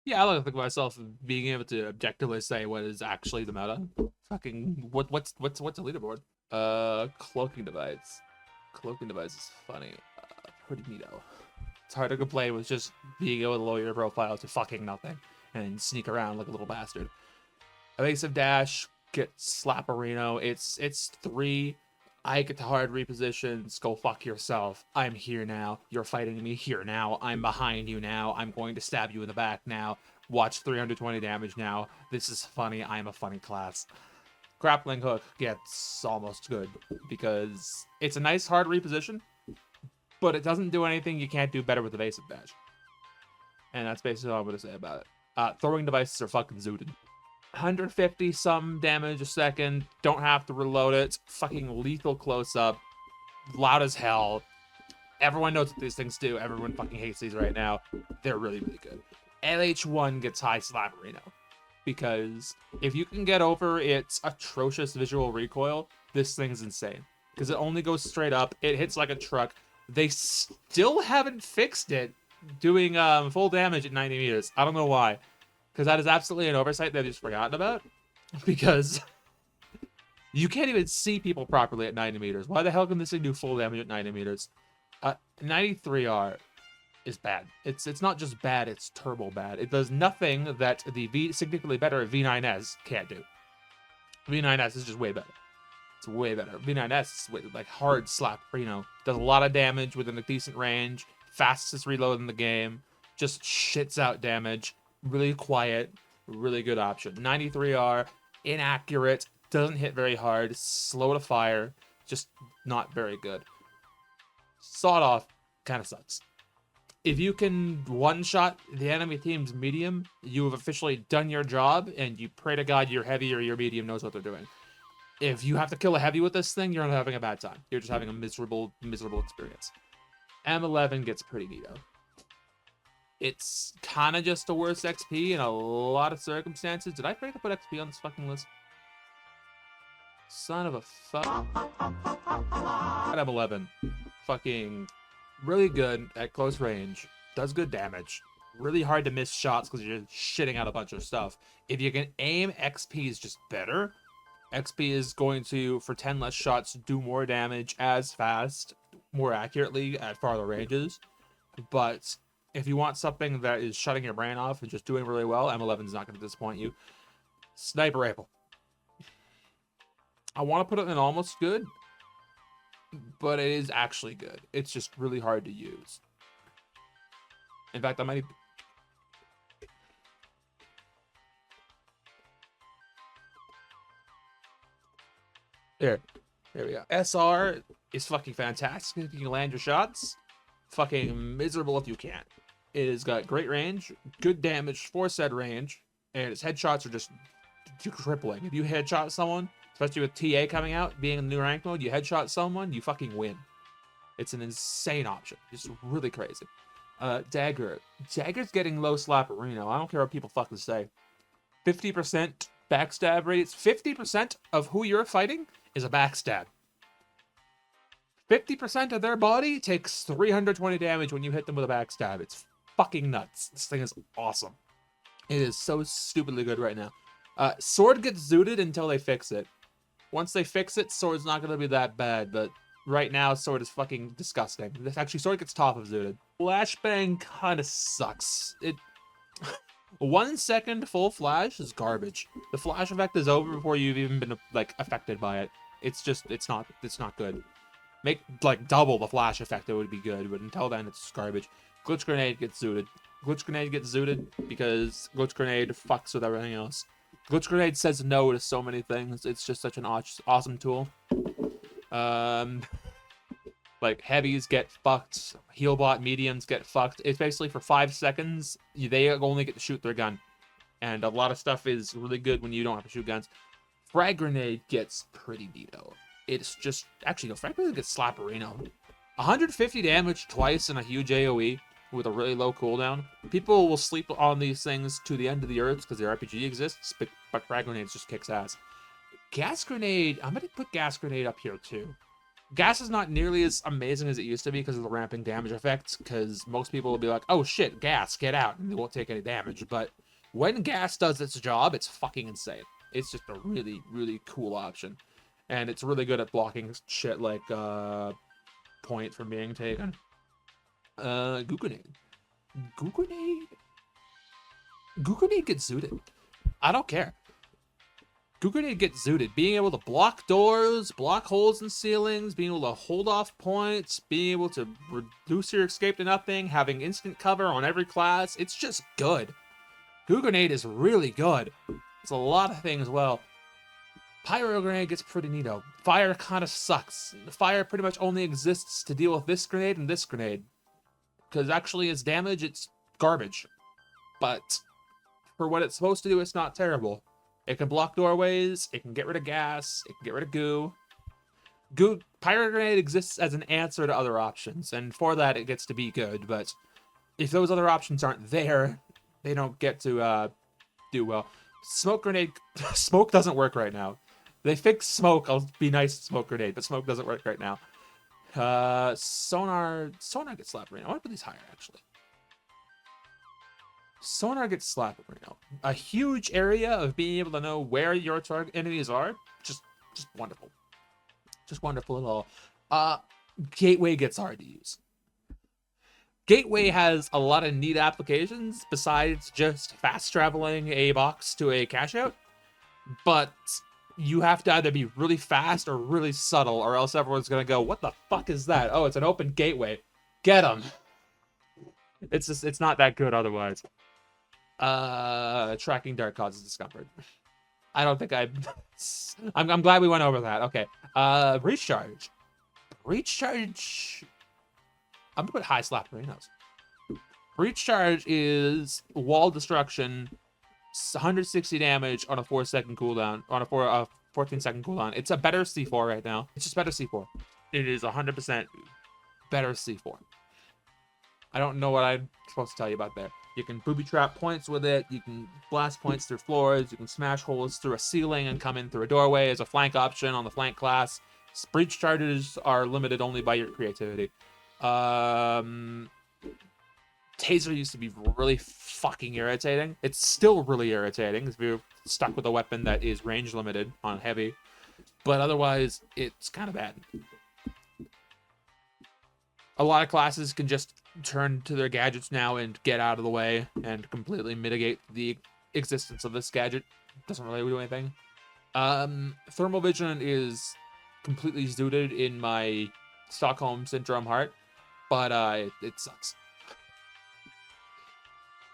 Yeah, I like to think of myself as being able to objectively say what is actually the meta. Fucking what's a leaderboard? Cloaking device. Cloaking device is funny. Pretty neato. It's hard to complain with just being able to lower your profile to fucking nothing and sneak around like a little bastard. Evasive dash, get Slapperino. It's 3. I get to hard repositions. Go fuck yourself. I'm here now. You're fighting me here now. I'm behind you now. I'm going to stab you in the back now. Watch 320 damage now. This is funny. I'm a funny class. Grappling hook gets almost good because it's a nice hard reposition, but it doesn't do anything you can't do better with evasive dash. And that's basically all I'm going to say about it. Throwing devices are fucking zooted. 150 some damage a second. Don't have to reload it. Fucking lethal close up. Loud as hell. Everyone knows what these things do. Everyone fucking hates these right now. They're really, really good. LH1 gets high Slapperino. Because if you can get over its atrocious visual recoil, this thing's insane. Because it only goes straight up. It hits like a truck. They still haven't fixed it doing full damage at 90 meters. I don't know why. Because that is absolutely an oversight they've just forgotten about. Because you can't even see people properly at 90 meters. Why the hell can this thing do full damage at 90 meters? 93R is bad. It's not just bad, it's turbo bad. It does nothing that the significantly better V9S can't do. V9S is just way better. It's way better. V9S is like hard slap, does a lot of damage within a decent range. Fastest reload in the game. Just shits out damage. Really quiet, really good option. 93R, inaccurate, doesn't hit very hard, slow to fire, just not very good. Sawed off kind of sucks. If you can one-shot the enemy team's medium, you have officially done your job, and you pray to God your heavy or your medium knows what they're doing. If you have to kill a heavy with this thing, you're not having a bad time. You're just having a miserable, miserable experience. M11 gets pretty neato. It's kind of just a worse XP in a lot of circumstances. Did I forget to put XP on this fucking list? Son of a fuck. M11. Fucking really good at close range. Does good damage. Really hard to miss shots because you're shitting out a bunch of stuff. If you can aim, XP is just better. XP is going to, for 10 less shots, do more damage as fast, more accurately at farther ranges. But if you want something that is shutting your brain off and just doing really well, M11 is not going to disappoint you. Sniper rifle. I want to put it in almost good, but it is actually good. It's just really hard to use. In fact, I might... There we go. SR is fucking fantastic if you can land your shots. Fucking miserable if you can't. It has got great range, good damage for said range, and its headshots are just crippling. If you headshot someone, especially with TA coming out, being in the new rank mode, you headshot someone, you fucking win. It's an insane option. Just really crazy. Dagger. Dagger's getting low Slapperino. I don't care what people fucking say. 50% backstab rates. 50% of who you're fighting is a backstab. 50% of their body takes 320 damage when you hit them with a backstab. It's fucking nuts. This thing is awesome. It is so stupidly good right now. Sword gets zooted until they fix it. Once they fix it, Sword's not going to be that bad, but right now, Sword is fucking disgusting. Actually, Sword gets top of zooted. Flashbang kind of sucks. 1 second full flash is garbage. The flash effect is over before you've even been like affected by it. It's not good. Make like double the flash effect, it would be good, but until then it's garbage. Glitch grenade gets zooted. Glitch grenade gets zooted because glitch grenade fucks with everything else. Glitch grenade says no to so many things. It's just such an awesome tool. Like heavies get fucked, healbot mediums get fucked. It's basically for 5 seconds they only get to shoot their gun, and a lot of stuff is really good when you don't have to shoot guns. Frag grenade gets pretty neato. It's just actually no, frag grenade gets Slapperino. 150 damage twice in a huge AOE with a really low cooldown. People will sleep on these things to the end of the earth because their RPG exists, but frag grenades just kicks ass. Gas grenade, I'm gonna put gas grenade up here too. Gas is not nearly as amazing as it used to be because of the ramping damage effects, because most people will be like, oh shit, gas, get out, and they won't take any damage. But when gas does its job, it's fucking insane. It's just a really, really cool option. And it's really good at blocking shit like point from being taken. Goo Grenade. Goo Grenade? Goo Grenade gets zooted. I don't care. Goo Grenade gets zooted. Being able to block doors, block holes in ceilings, being able to hold off points, being able to reduce your escape to nothing, having instant cover on every class, it's just good. Goo Grenade is really good. It's a lot of things well. Pyro Grenade gets pretty neato. Fire kind of sucks. Fire pretty much only exists to deal with this grenade and this grenade. Because actually its damage, it's garbage. But for what it's supposed to do, it's not terrible. It can block doorways, it can get rid of gas, it can get rid of goo. Pyro Grenade exists as an answer to other options, and for that it gets to be good, but if those other options aren't there, they don't get to do well. Smoke Grenade, smoke doesn't work right now. They fixed smoke, I'll be nice to Smoke Grenade, but smoke doesn't work right now. Sonar gets slapped right now. I want to put these higher, actually. Sonar gets slapped right now. A huge area of being able to know where your target enemies are. Just wonderful. Just wonderful at all. Gateway gets hard to use. Gateway has a lot of neat applications besides just fast traveling a box to a cash out. But you have to either be really fast or really subtle, or else everyone's gonna go, what the fuck is that? Oh, it's an open gateway. Get them. It's not that good otherwise. Tracking dart causes discomfort. I don't think I'm glad we went over that. Okay. Breach charge. Breach charge. I'm gonna put high slap Marinos. Breach charge is wall destruction, 160 damage on a 4-second cooldown, on a 14-second cooldown. It's a better C4 right now. It's just better C4. It is 100% better C4. I don't know what I'm supposed to tell you about there. You can booby trap points with it. You can blast points through floors. You can smash holes through a ceiling and come in through a doorway as a flank option on the flank class. Breach charges are limited only by your creativity. Taser used to be really fucking irritating. It's still really irritating if you're stuck with a weapon that is range limited on heavy. But otherwise, it's kind of bad. A lot of classes can just turn to their gadgets now and get out of the way and completely mitigate the existence of this gadget. Doesn't really do anything. Thermal Vision is completely zooted in my Stockholm Syndrome heart, but it sucks.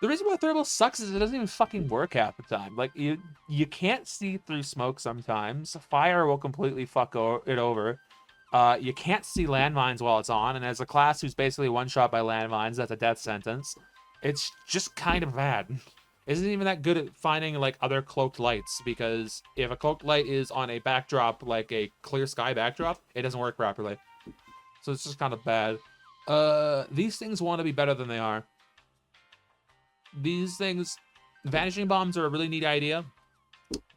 The reason why thermal sucks is it doesn't even fucking work half the time. Like, you can't see through smoke sometimes. Fire will completely fuck it over. You can't see landmines while it's on, and as a class who's basically one-shot by landmines, that's a death sentence. It's just kind of bad. Isn't even that good at finding, like, other cloaked lights, because if a cloaked light is on a backdrop, like a clear sky backdrop, it doesn't work properly. So it's just kind of bad. These things want to be better than they are. These things, vanishing bombs are a really neat idea,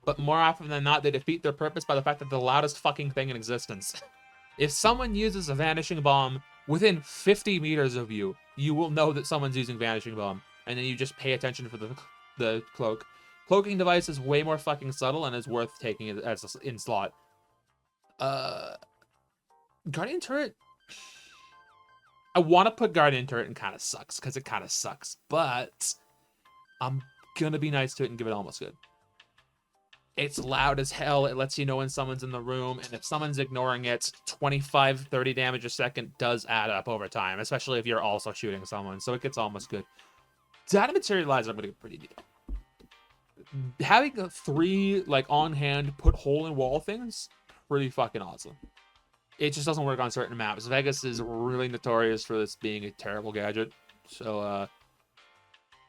but more often than not, they defeat their purpose by the fact that they're the loudest fucking thing in existence. If someone uses a vanishing bomb within 50 meters of you, you will know that someone's using vanishing bomb, and then you just pay attention for the cloak. Cloaking device is way more fucking subtle and is worth taking it as in slot. Guardian turret. I want to put Guardian turret and kind of sucks because it kind of sucks, but I'm gonna be nice to it and give it almost good. It's loud as hell. It lets you know when someone's in the room, and if someone's ignoring it, 25, 30 damage a second does add up over time, especially if you're also shooting someone, so it gets almost good. Data Materializer, I'm gonna get pretty deep. Having 3, like, on-hand, put hole-in-wall things, pretty fucking awesome. It just doesn't work on certain maps. Vegas is really notorious for this being a terrible gadget, so,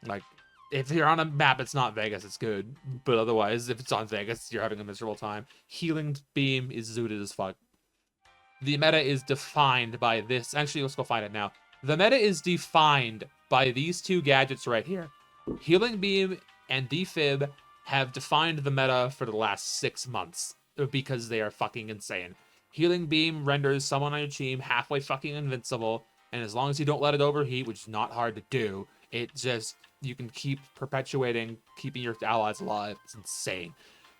like, if you're on a map, it's not Vegas, it's good. But otherwise, if it's on Vegas, you're having a miserable time. Healing Beam is zooted as fuck. The meta is defined by this. Actually, let's go find it now. The meta is defined by these 2 gadgets right here. Healing Beam and Defib have defined the meta for the last 6 months because they are fucking insane. Healing Beam renders someone on your team halfway fucking invincible, and as long as you don't let it overheat, which is not hard to do, it just, you can keep perpetuating, keeping your allies alive. It's insane.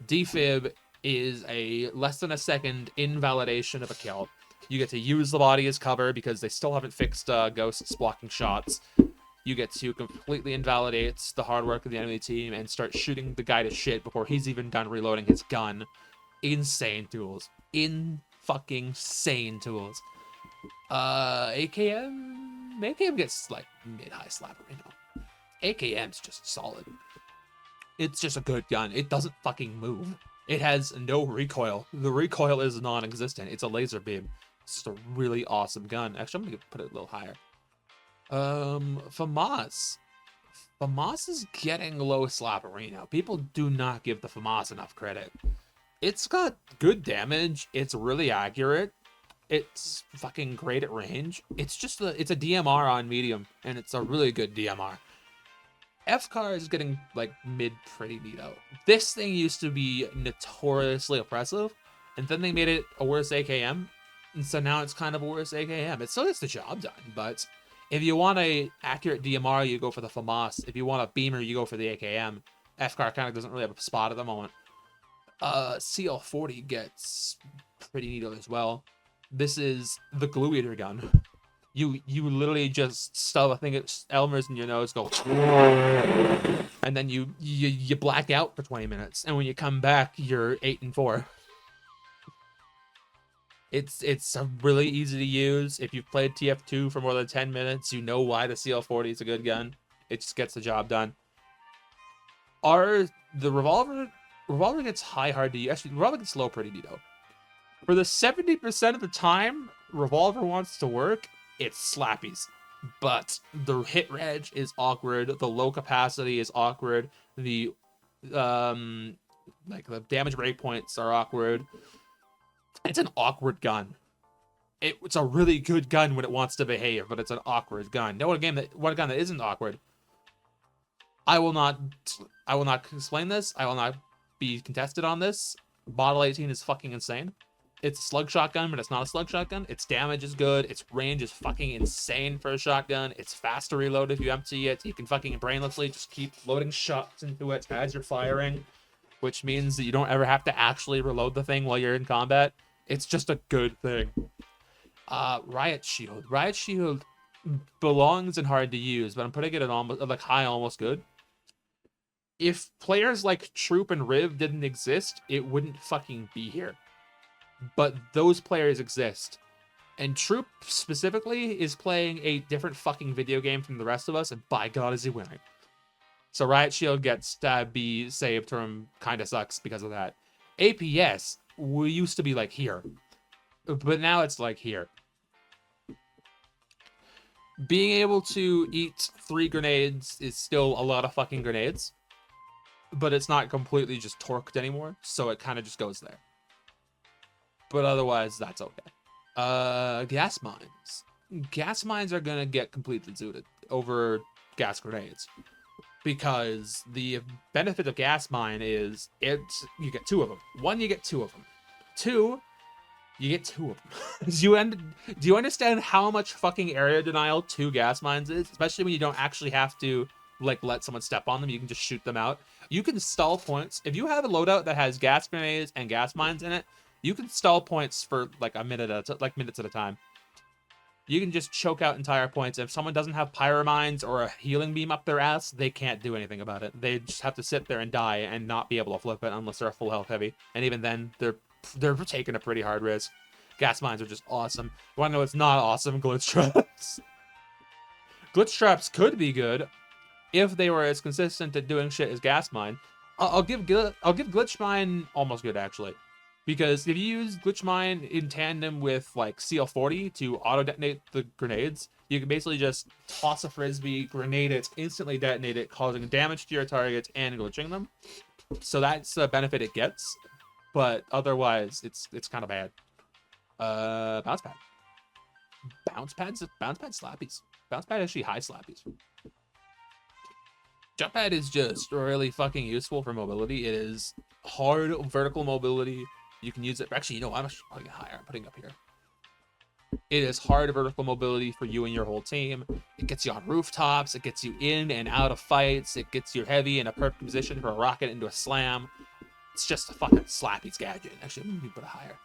Defib is a less than a second invalidation of a kill. You get to use the body as cover because they still haven't fixed ghosts blocking shots. You get to completely invalidate the hard work of the enemy team and start shooting the guy to shit before he's even done reloading his gun. Insane tools. Fucking sane tools. AKM gets like mid-high slapper, you know. AKM's just solid. It's just a good gun. It doesn't fucking move. It has no recoil. The recoil is non-existent. It's a laser beam. It's just a really awesome gun. Actually, I'm gonna put it a little higher. FAMAS. FAMAS is getting low slappery now. People do not give the FAMAS enough credit. It's got good damage. It's really accurate. It's fucking great at range. It's just it's a DMR on medium, and it's a really good DMR. FCAR is getting like mid pretty neato. This thing used to be notoriously oppressive, and then they made it a worse AKM, and so now it's kind of a worse AKM. It still gets the job done, but if you want a accurate DMR, you go for the FAMAS. If you want a beamer, you go for the AKM. FCAR kind of doesn't really have a spot at the moment. CL40 gets pretty neato as well. This is the glue eater gun. You literally just stuff a thing at Elmer's in your nose, go, and then you black out for 20 minutes, and when you come back, you're 8 and 4. It's really easy to use. If you've played TF2 for more than 10 minutes, you know why the CL40 is a good gun. It just gets the job done. The revolver gets high hard to use. Actually, revolver gets low pretty neato. For the 70% of the time revolver wants to work, it's slappies. But the hit reg is awkward. The low capacity is awkward. The like the damage breakpoints are awkward. It's an awkward gun. It's a really good gun when it wants to behave, but it's an awkward gun. Know what gun that isn't awkward? I will not explain this. I will not be contested on this. Model 18 is fucking insane. It's a slug shotgun, but it's not a slug shotgun. Its damage is good. Its range is fucking insane for a shotgun. It's fast to reload if you empty it. You can fucking brainlessly just keep loading shots into it as you're firing, which means that you don't ever have to actually reload the thing while you're in combat. It's just a good thing. Riot Shield. Riot Shield belongs in hard to use, but I'm putting it at almost like high, almost good. If players like Troop and Riv didn't exist, it wouldn't fucking be here. But those players exist. And Troop specifically is playing a different fucking video game from the rest of us, and by God is he winning. So Riot Shield gets to be saved from kind of sucks because of that. APS used to be like here, but now it's like here. Being able to eat 3 grenades is still a lot of fucking grenades, but it's not completely just torqued anymore, so it kind of just goes there. But otherwise, that's okay. Gas mines. Gas mines are gonna get completely zooted over gas grenades. Because the benefit of gas mine is you get 2 of them. 1, you get 2 of them. 2, you get 2 of them. Do you understand how much fucking area denial 2 gas mines is? Especially when you don't actually have to like let someone step on them. You can just shoot them out. You can stall points. If you have a loadout that has gas grenades and gas mines in it, you can stall points for like minutes at a time. You can just choke out entire points. If someone doesn't have pyromines or a healing beam up their ass, they can't do anything about it. They just have to sit there and die and not be able to flip it unless they're full health heavy. And even then, they're taking a pretty hard risk. Gas mines are just awesome. You want to know what's not awesome? Glitch traps. Glitch traps could be good if they were as consistent at doing shit as gas mine. I'll give glitch mine almost good actually. Because if you use Glitch Mine in tandem with like CL40 to auto-detonate the grenades, you can basically just toss a frisbee, grenade it, instantly detonate it, causing damage to your targets and glitching them. So that's the benefit it gets, but otherwise it's kind of bad. Bounce pad. Bounce pad slappies. Bounce pad actually high slappies. Jump pad is just really fucking useful for mobility. It is hard vertical mobility. You can use it. Actually, you know, I'm actually putting it higher. I'm putting it up here. It is hard vertical mobility for you and your whole team. It gets you on rooftops. It gets you in and out of fights. It gets your heavy in a perfect position for a rocket into a slam. It's just a fucking slappy's gadget. Actually, let me put it higher.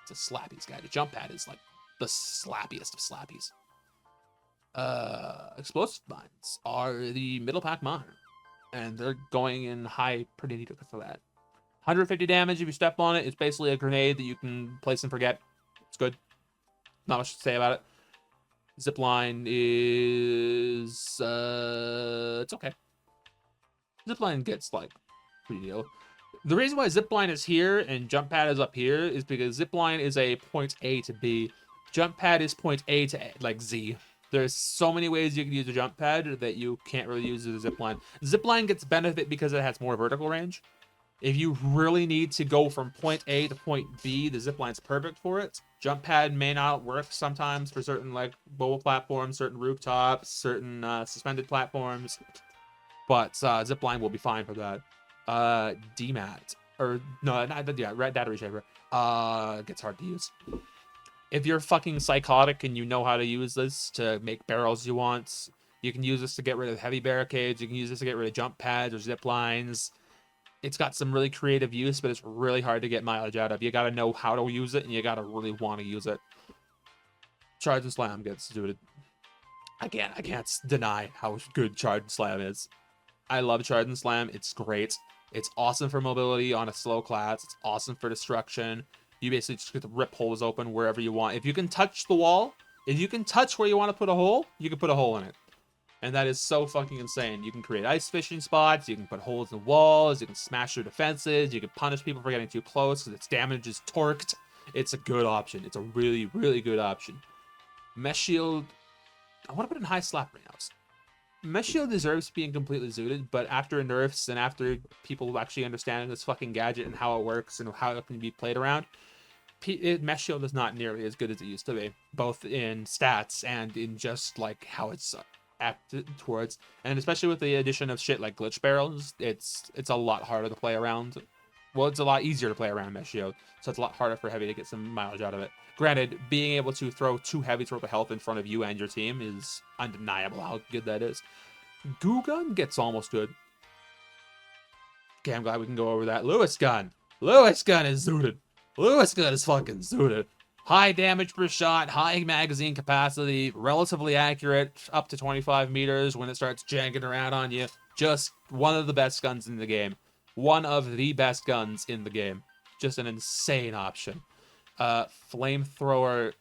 It's a slappy's gadget. Jump pad is like the slappiest of slappies. Explosive mines are the middle pack mine, and they're going in high pretty neat because of that. 150 damage if you step on it. It's basically a grenade that you can place and forget. It's good. Not much to say about it. Zipline is it's okay. Zipline gets like pretty deal. The reason why zipline is here and jump pad is up here is because zipline is a point A to B. Jump pad is point A to like Z. There's so many ways you can use a jump pad that you can't really use as a zipline. Zipline gets benefit because it has more vertical range. If you really need to go from point A to point B, the zipline's perfect for it. Jump pad may not work sometimes for certain like mobile platforms, certain rooftops, certain suspended platforms, but zipline will be fine for that. DMAT or no, not yeah, red data reshaper. Gets hard to use. If you're fucking psychotic and you know how to use this to make barrels you want, you can use this to get rid of heavy barricades. You can use this to get rid of jump pads or zip lines. It's got some really creative use, but it's really hard to get mileage out of. You gotta know how to use it, and you gotta really want to use it. Charge and Slam gets zooted. Again, I can't deny how good Charge and Slam is. I love Charge and Slam. It's great. It's awesome for mobility on a slow class. It's awesome for destruction. You basically just get to rip holes open wherever you want. If you can touch the wall, if you can touch where you want to put a hole, you can put a hole in it. And that is so fucking insane. You can create ice fishing spots, you can put holes in walls, you can smash through defenses, you can punish people for getting too close because its damage is torqued. It's a good option. It's a really, really good option. Mesh Shield, I want to put in high slap right now. Mesh Shield deserves being completely zooted, but after nerfs and after people actually understanding this fucking gadget and how it works and how it can be played around, Mesh Shield is not nearly as good as it used to be, both in stats and in just like how it's acted towards, and especially with the addition of shit like glitch barrels, it's a lot harder to play around. Well, it's a lot easier to play around Mesh Shield, so it's a lot harder for Heavy to get some mileage out of it. Granted, being able to throw 2 Heavies worth of health in front of you and your team is undeniable how good that is. Goo Gun gets almost good. Okay, I'm glad we can go over that. Lewis Gun. Lewis Gun is zooted. Lewis Gun is fucking zooted. High damage per shot, high magazine capacity, relatively accurate, up to 25 meters when it starts janking around on you. Just one of the best guns in the game. One of the best guns in the game. Just an insane option. Flamethrower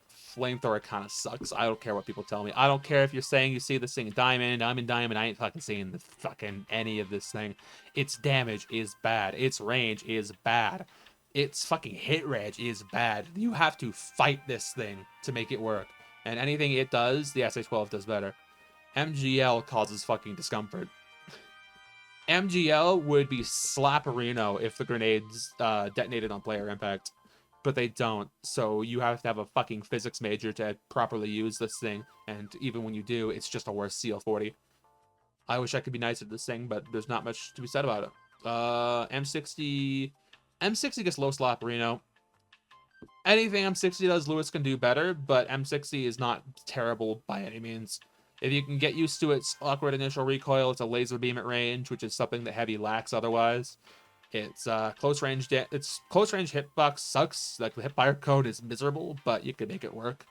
kind of sucks. I don't care what people tell me. I don't care if you're saying you see this thing in Diamond. I'm in Diamond. I ain't fucking seeing the fucking any of this thing. Its damage is bad. Its range is bad. Its fucking hit range is bad. You have to fight this thing to make it work. And anything it does, the SA-12 does better. MGL causes fucking discomfort. MGL would be slapperino if the grenades detonated on player impact. But they don't, so you have to have a fucking physics major to properly use this thing, and even when you do, it's just a worse CL40. I wish I could be nice at this thing, but there's not much to be said about it. M60 gets low slapperino. Anything M60 does, Lewis can do better, but M60 is not terrible by any means. If you can get used to its awkward initial recoil, it's a laser beam at range, which is something that Heavy lacks otherwise. It's close range hitbox sucks. Like the hipfire code is miserable, but you can make it work.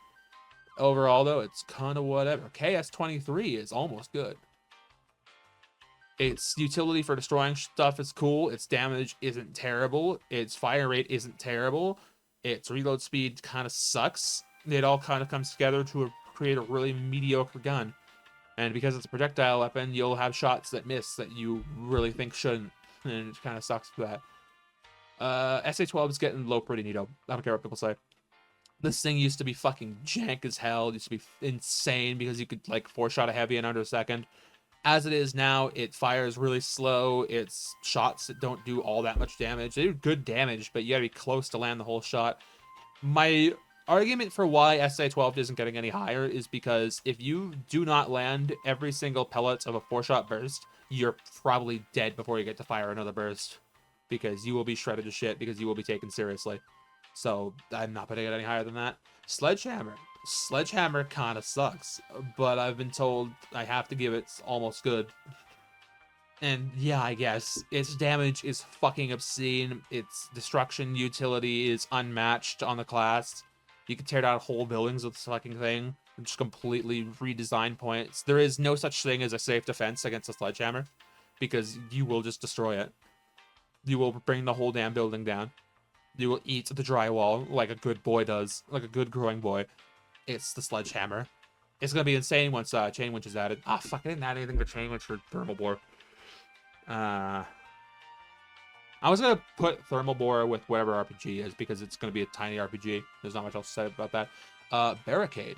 Overall, though, it's kind of whatever. KS-23 is almost good. Its utility for destroying stuff is cool. Its damage isn't terrible. Its fire rate isn't terrible. Its reload speed kind of sucks. It all kind of comes together to create a really mediocre gun. And because it's a projectile weapon, you'll have shots that miss that you really think shouldn't. And it kind of sucks for that. SA-12 is getting low pretty neato. I don't care what people say. This thing used to be fucking jank as hell. It used to be insane because you could like 4-shot a Heavy in under a second. As it is now, it fires really slow. It's shots that don't do all that much damage. They do good damage, but you gotta be close to land the whole shot. My argument for why SA-12 isn't getting any higher is because if you do not land every single pellet of a 4-shot burst, you're probably dead before you get to fire another burst, because you will be shredded to shit because you will be taken seriously. So I'm not putting it any higher than that. Sledgehammer. Sledgehammer kind of sucks, but I've been told I have to give it almost good. And yeah, I guess its damage is fucking obscene. Its destruction utility is unmatched on the class. You can tear down whole buildings with this fucking thing. Just completely redesign points. There is no such thing as a safe defense against a sledgehammer, because you will just destroy it. You will bring the whole damn building down. You will eat the drywall like a good boy does, like a good growing boy. It's the sledgehammer. It's gonna be insane once chain winch is added. Ah, fuck! I didn't add anything to chain winch for thermal bore. I was gonna put thermal bore with whatever RPG is because it's gonna be a tiny RPG. There's not much else to say about that. Barricade.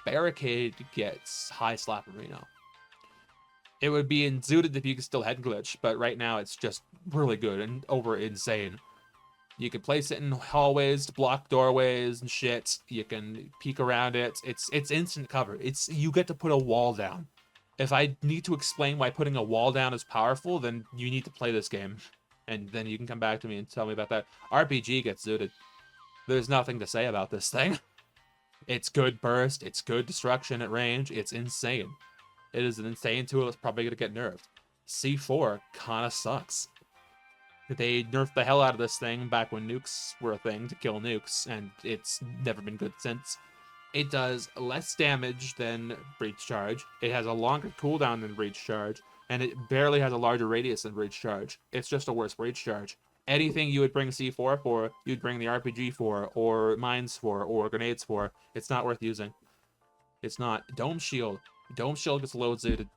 Barricade gets high slap arena. It would be zooted if you could still head glitch, but right now it's just really good and over insane. You can place it in hallways to block doorways and shit. You can peek around it. It's instant cover. You get to put a wall down. If I need to explain why putting a wall down is powerful, then you need to play this game. And then you can come back to me and tell me about that. RPG gets zooted. There's nothing to say about this thing. It's good burst. It's good destruction at range. It's insane. It is an insane tool. It's probably going to get nerfed. C4 kind of sucks. They nerfed the hell out of this thing back when nukes were a thing to kill nukes, and it's never been good since. It does less damage than Breach Charge. It has a longer cooldown than Breach Charge, and it barely has a larger radius than Breach Charge. It's just a worse Breach Charge. Anything you would bring C4 for, you'd bring the RPG for, or mines for, or grenades for. It's not worth using. It's not. Dome Shield. Dome Shield gets load zooted.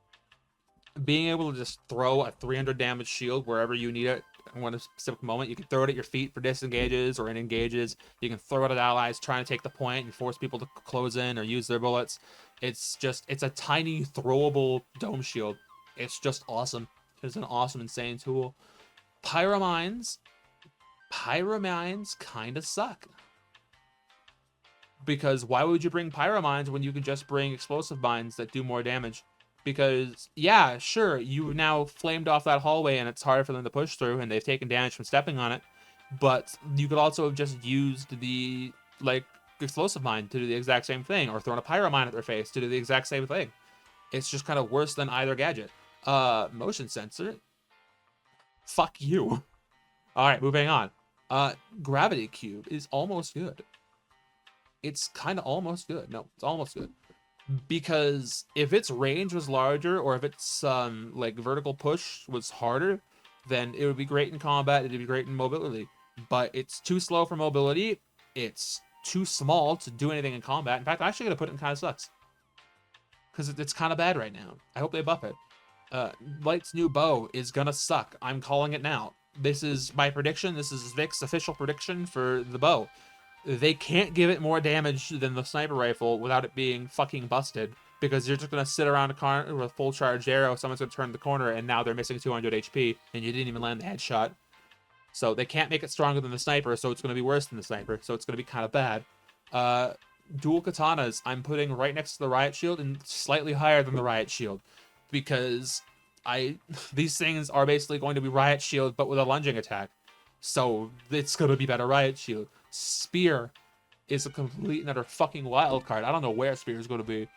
Being able to just throw a 300 damage shield wherever you need it in one specific moment. You can throw it at your feet for disengages or in engages. You can throw it at allies trying to take the point and force people to close in or use their bullets. It's a tiny throwable dome shield. It's just awesome. It's an awesome, insane tool. Pyromines kind of suck. Because why would you bring pyromines when you can just bring explosive mines that do more damage? Because, yeah, sure, you now flamed off that hallway and it's hard for them to push through and they've taken damage from stepping on it. But you could also have just used the, explosive mine to do the exact same thing, or thrown a pyromine at their face to do the exact same thing. It's just kind of worse than either gadget. Motion sensor. Fuck you. Alright, moving on. Gravity cube is almost good. It's kind of almost good. No, it's almost good. Because if its range was larger, or if its vertical push was harder, then it would be great in combat. It'd be great in mobility. But it's too slow for mobility. It's too small to do anything in combat. In fact, I'm actually gonna put it in kind of sucks, because it's kind of bad right now. I hope they buff it. Light's new bow is gonna suck. I'm calling it now. This is my prediction. This is Vic's official prediction for the bow. They can't give it more damage than the sniper rifle without it being fucking busted, because you're just going to sit around a corner with a full charged arrow, someone's going to turn the corner, and now they're missing 200 HP, and you didn't even land the headshot. So they can't make it stronger than the sniper, so it's going to be worse than the sniper, so it's going to be kind of bad. Dual katanas, I'm putting right next to the riot shield and slightly higher than the riot shield, because these things are basically going to be riot shield, but with a lunging attack. So it's going to be better riot shield. Spear is a complete and utter fucking wild card. I don't know where Spear is going to be,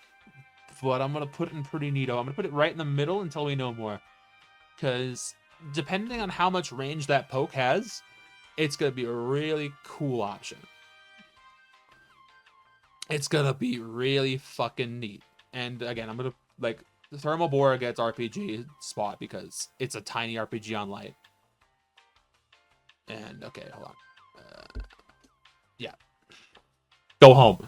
but I'm going to put it in pretty neato. I'm going to put it right in the middle until we know more. Because depending on how much range that poke has, it's going to be a really cool option. It's going to be really fucking neat. And again, I'm going to, the Thermal Bore gets RPG spot because it's a tiny RPG on light. And, okay, hold on. Yeah. Go home.